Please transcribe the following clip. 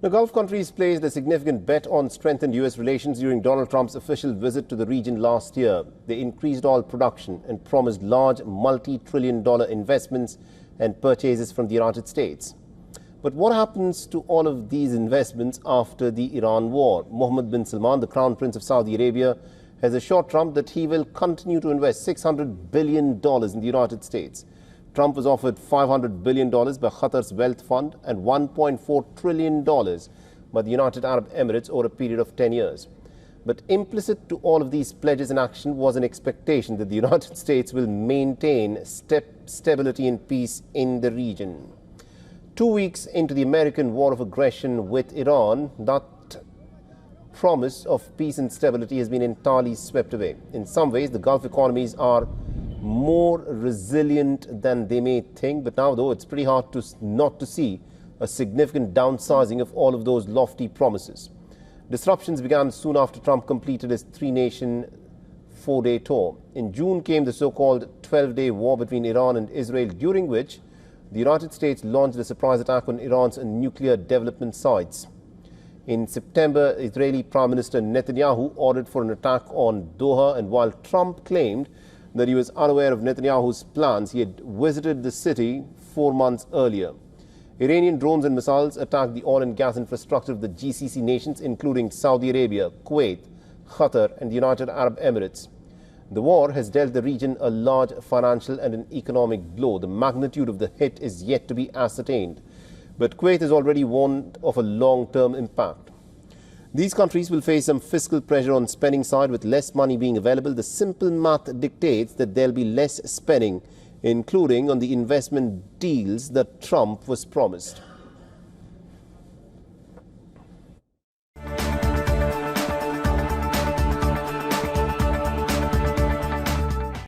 The Gulf countries placed a significant bet on strengthened U.S. relations during Donald Trump's official visit to the region last year. They increased oil production and promised large multi-trillion-dollar investments and purchases from the United States. But what happens to all of these investments after the Iran war? Mohammed bin Salman, the Crown Prince of Saudi Arabia, has assured Trump that he will continue to invest $600 billion in the United States. Trump was offered $500 billion by Qatar's Wealth Fund and $1.4 trillion by the United Arab Emirates over a period of 10 years. But implicit to all of these pledges in action was an expectation that the United States will maintain stability and peace in the region. 2 weeks into the American war of aggression with Iran, that promise of peace and stability has been entirely swept away. In some ways, the Gulf economies are more resilient than they may think, but now though it's pretty hard not to see a significant downsizing of all of those lofty promises. Disruptions began soon after Trump completed his three-nation 4-day tour. In June came the so-called 12-day war between Iran and Israel, during which the United States launched a surprise attack on Iran's nuclear development sites. In September, Israeli Prime Minister Netanyahu ordered for an attack on Doha, and while Trump claimed that he was unaware of Netanyahu's plans, he had visited the city 4 months earlier. Iranian drones and missiles attacked the oil and gas infrastructure of the GCC nations, including Saudi Arabia, Kuwait, Qatar and the United Arab Emirates. The war has dealt the region a large financial and an economic blow. The magnitude of the hit is yet to be ascertained, but Kuwait has already warned of a long-term impact. These countries will face some fiscal pressure on spending side with less money being available. The simple math dictates that there'll be less spending, including on the investment deals that Trump was promised.